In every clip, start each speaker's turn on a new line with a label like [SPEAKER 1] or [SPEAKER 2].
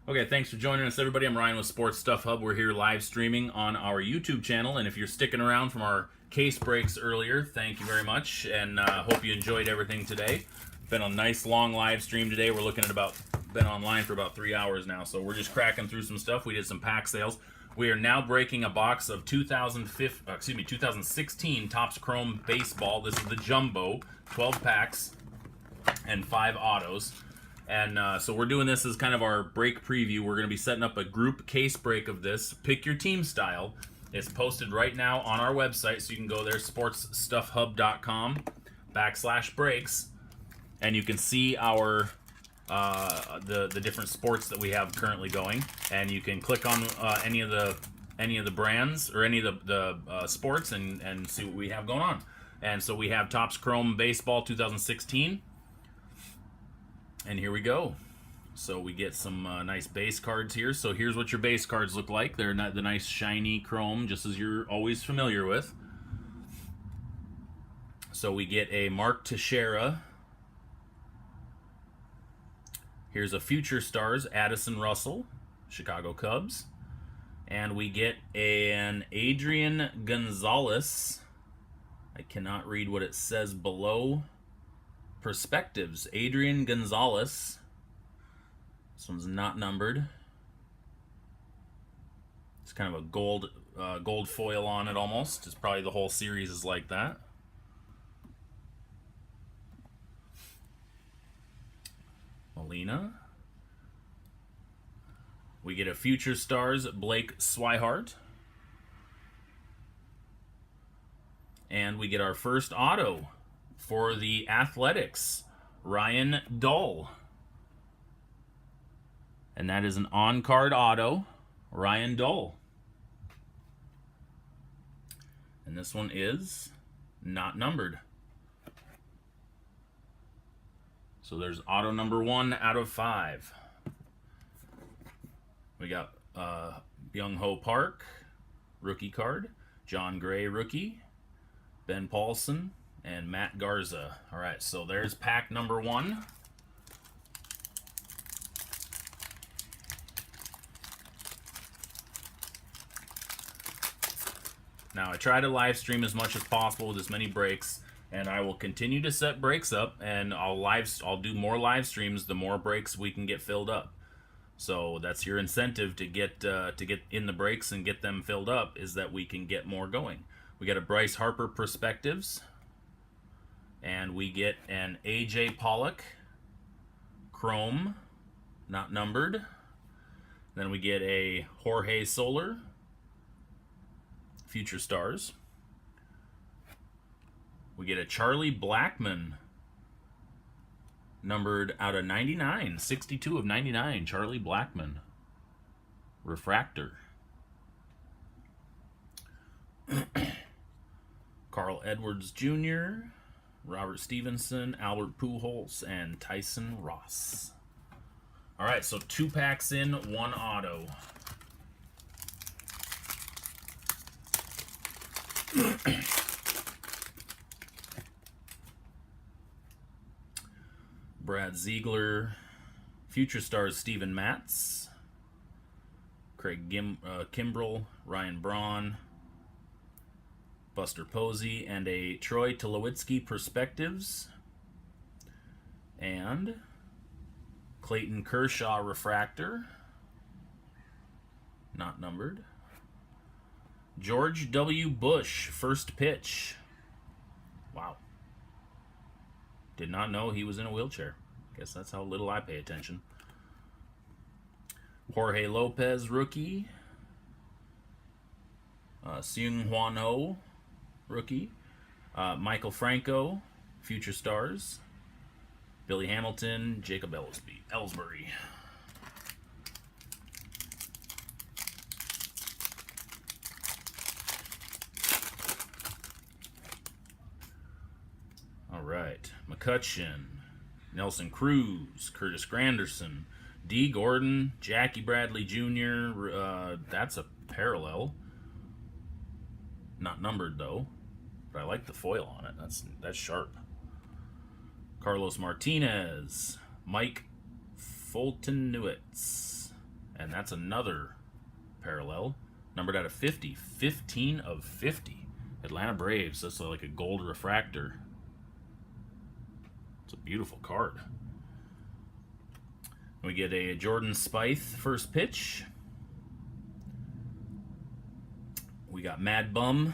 [SPEAKER 1] Okay, thanks for joining us, everybody. I'm Ryan with Sports Stuff Hub. We're here live streaming on our YouTube channel, and if you're sticking around from our case breaks earlier, thank you very much, and hope you enjoyed everything today. Been a nice long live stream today. We're looking at been online for about 3 hours now, so we're just cracking through some stuff. We did some pack sales. We are now breaking a box of 2016 Topps Chrome Baseball. This is the Jumbo, 12 packs and 5 autos. And so we're doing this as kind of our break preview. We're going to be setting up a group case break of this. Pick your team style. It's posted right now on our website, so you can go there, sportsstuffhub.com/breaks, and you can see our the different sports that we have currently going. And you can click on any of the brands or any of the sports and see what we have going on. And so we have Topps Chrome Baseball 2016. And here we go. So we get some nice base cards here. So here's what your base cards look like. They're not the nice shiny chrome, just as you're always familiar with. So we get a Mark Teixeira. Here's a Future Stars, Addison Russell, Chicago Cubs. And we get an Adrian Gonzalez. I cannot read what it says below. Perspectives, Adrian Gonzalez. This one's not numbered. It's kind of a gold foil on it almost. It's probably the whole series is like that. Molina. We get a Future Stars, Blake Swihart. And we get our first auto for the Athletics, Ryan Dull. And that is an on-card auto, Ryan Dull. And this one is not numbered. So there's auto number 1 out of 5. We got Byung-Ho Park, rookie card. John Gray, rookie. Ben Paulson. And Matt Garza. All right, so there's pack number 1. Now, I try to live stream as much as possible with as many breaks, and I will continue to set breaks up, and I'll do more live streams the more breaks we can get filled up. So that's your incentive to get in the breaks and get them filled up, is that we can get more going. We got a Bryce Harper Perspectives. And we get an A.J. Pollock Chrome, not numbered. Then we get a Jorge Soler Future Stars. We get a Charlie Blackmon, numbered out of 99, 62 of 99, Charlie Blackmon. Refractor. Carl Edwards Jr., Robert Stevenson, Albert Pujols, and Tyson Ross. All right, so 2 packs in, 1 auto. Brad Ziegler, Future Stars, Steven Matz, Craig Kimbrell, Ryan Braun, Buster Posey, and a Troy Tulowitzki Perspectives, and Clayton Kershaw Refractor, not numbered. George W. Bush First Pitch. Wow. Did not know he was in a wheelchair. Guess that's how little I pay attention. Jorge Lopez Rookie. Seung Hwan Ho Rookie. Michael Franco, Future Stars. Billy Hamilton, Jacob Ellsbury. All right. McCutcheon, Nelson Cruz, Curtis Granderson, D. Gordon, Jackie Bradley Jr. That's a parallel. Not numbered, though. But I like the foil on it. That's sharp. Carlos Martinez, Mike Fultonewitz, And that's another parallel. Numbered out of 50. 15 of 50. Atlanta Braves. That's like a gold refractor. It's a beautiful card. We get a Jordan Spieth first pitch. We got Mad Bum,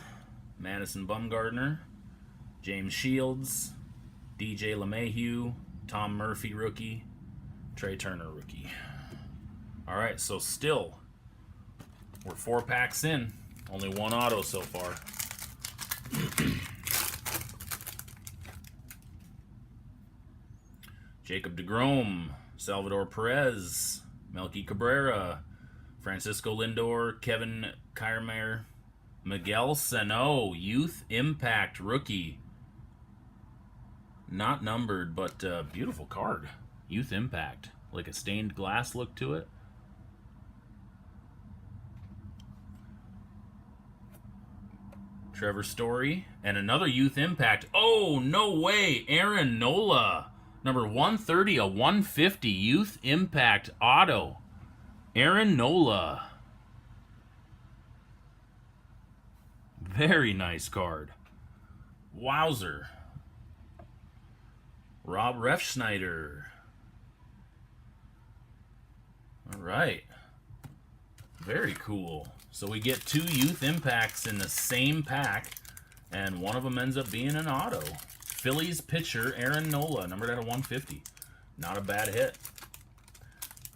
[SPEAKER 1] Madison Bumgarner, James Shields, DJ LeMahieu, Tom Murphy rookie, Trey Turner rookie. All right, so still we're 4 packs in. Only 1 auto so far. Jacob deGrom, Salvador Perez, Melky Cabrera, Francisco Lindor, Kevin Kiermaier, Miguel Sano, Youth Impact rookie. Not numbered, but beautiful card. Youth Impact. Like a stained glass look to it. Trevor Story. And another Youth Impact. Oh, no way. Aaron Nola. Number 130, a 150 Youth Impact auto. Aaron Nola. Very nice card. Wowzer. Rob Refschneider. All right. Very cool. So we get 2 Youth Impacts in the same pack, and one of them ends up being an auto. Phillies pitcher Aaron Nola, numbered out of 150. Not a bad hit.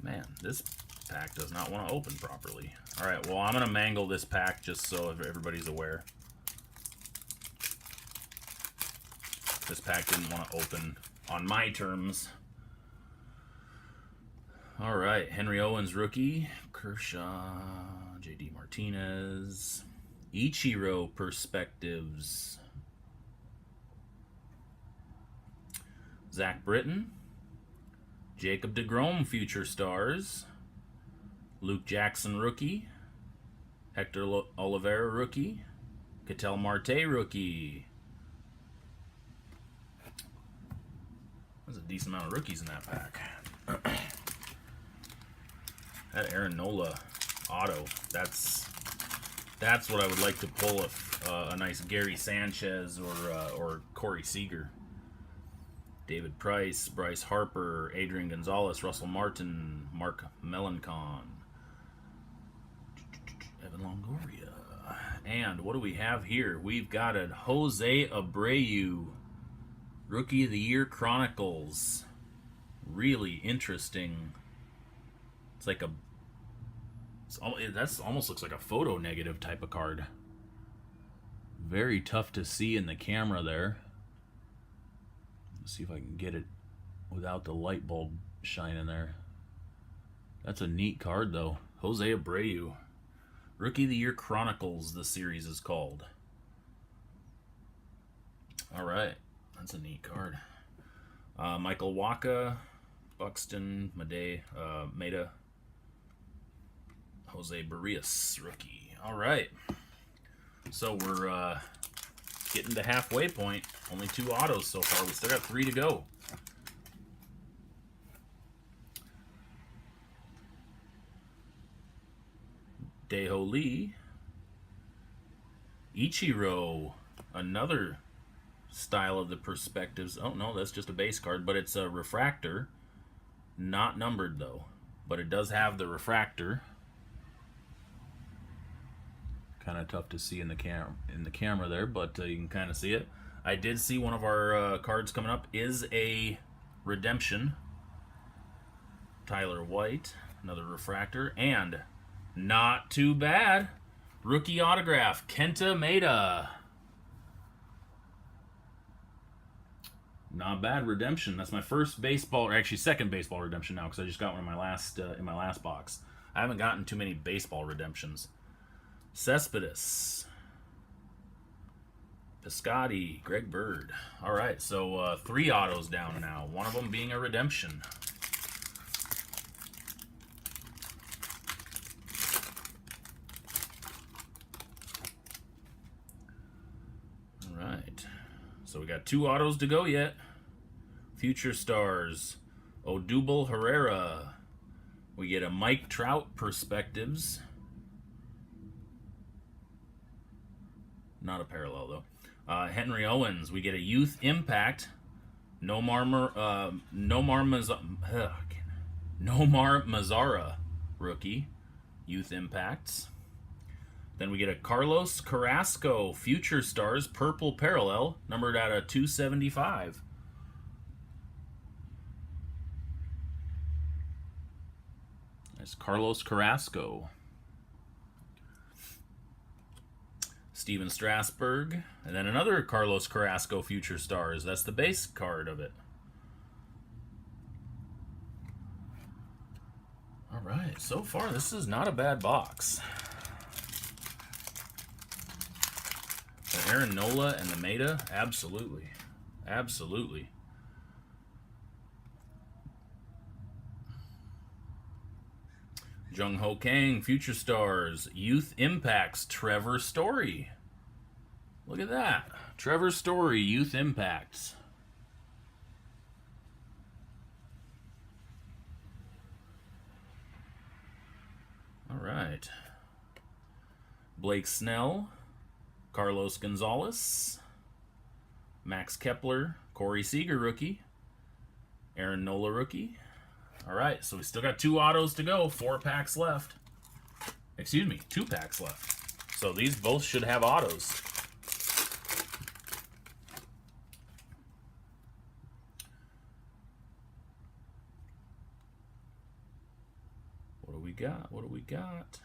[SPEAKER 1] Man, this pack does not want to open properly. All right, well, I'm going to mangle this pack just so everybody's aware. This pack didn't want to open on my terms. All right, Henry Owens rookie, Kershaw, JD Martinez, Ichiro Perspectives, Zach Britton, Jacob deGrom Future Stars, Luke Jackson rookie, Hector Oliveira rookie, Ketel Marte rookie. There's a decent amount of rookies in that pack. That Aaron Nola auto, that's what I would like to pull a nice Gary Sanchez or Corey Seager. David Price, Bryce Harper, Adrian Gonzalez, Russell Martin, Mark Melancon, Evan Longoria. And what do we have here? We've got a Jose Abreu Rookie of the Year Chronicles. Really interesting. It's like that's almost looks like a photo negative type of card. Very tough to see in the camera there. Let's see if I can get it without the light bulb shining there. That's a neat card though. Jose Abreu. Rookie of the Year Chronicles, the series is called. Alright. That's a neat card. Michael Wacha, Buxton, Maeda, Jose Barrios, rookie. All right. So we're getting to halfway point. Only 2 autos so far. We still got 3 to go. Daeho Lee. Ichiro. Another style of the Perspectives. Oh, no, that's just a base card, but it's a refractor. Not numbered, though. But it does have the refractor. Kind of tough to see in the camera there, but you can kind of see it. I did see one of our cards coming up is a redemption. Tyler White, another refractor, and not too bad. Rookie autograph, Kenta Maeda. Not bad redemption. That's my first baseball, or actually second baseball redemption now, because I just got one in my last box. I haven't gotten too many baseball redemptions. Cespedes, Piscotty, Greg Bird. All right, so 3 autos down now. One of them being a redemption. All right, so we got 2 autos to go yet. Future Stars, Odubel Herrera, We get a Mike Trout Perspectives. Not a parallel, though. Henry Owens. We get a Youth Impact. Nomar Mazzara rookie. Youth Impacts. Then we get a Carlos Carrasco Future Stars Purple Parallel, numbered out of 275. That's Carlos Carrasco. Steven Strasburg. And then another Carlos Carrasco Future Stars. That's the base card of it. All right, so far this is not a bad box. The Aaron Nola and the Meta, absolutely. Absolutely. Jung Ho Kang, Future Stars, Youth Impacts, Trevor Story. Look at that. Trevor Story, Youth Impacts. All right. Blake Snell, Carlos Gonzalez, Max Kepler, Corey Seager rookie, Aaron Nola rookie. All right, so we still got 2 autos to go, 4 packs left. Excuse me, 2 packs left. So these both should have autos. What do we got? What do we got?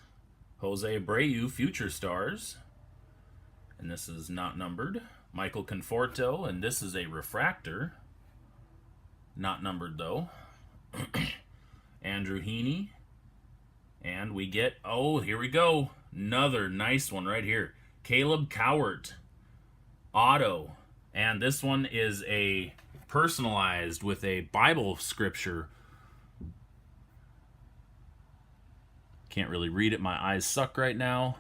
[SPEAKER 1] Jose Abreu, Future Stars. And this is not numbered. Michael Conforto, and this is a refractor. Not numbered, though. Andrew Heaney. And we get, oh, here we go. Another nice one right here. Caleb Cowart. Auto. And this one is a personalized with a Bible scripture. Can't really read it. My eyes suck right now.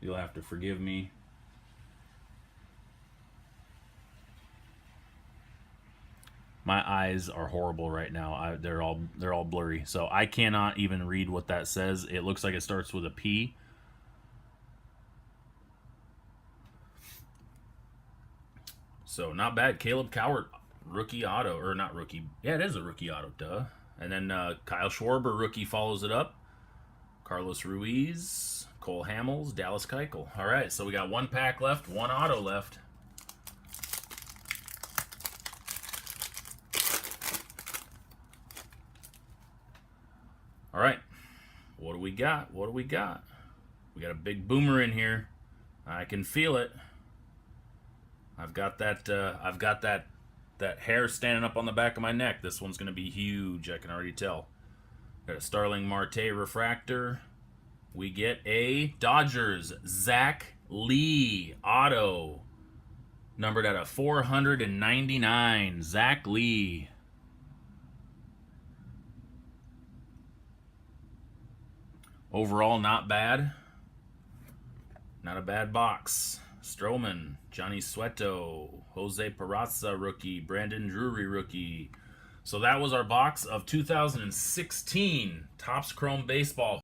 [SPEAKER 1] You'll have to forgive me. My eyes are horrible right now. They're all blurry. So I cannot even read what that says. It looks like it starts with a P. So not bad. Caleb Cowart, rookie auto. Or not rookie. Yeah, it is a rookie auto, duh. And then Kyle Schwarber, rookie, follows it up. Carlos Ruiz, Cole Hamels, Dallas Keuchel. All right, so we got 1 pack left, 1 auto left. All right, what do we got? What do we got? We got a big boomer in here. I can feel it. I've got that. That hair standing up on the back of my neck. This one's going to be huge. I can already tell. Got a Starling Marte refractor. We get a Dodgers Zach Lee auto. Numbered out of 499. Zach Lee. Overall, not bad. Not a bad box. Stroman, Johnny Cueto, Jose Peraza rookie, Brandon Drury rookie. So that was our box of 2016 Topps Chrome Baseball.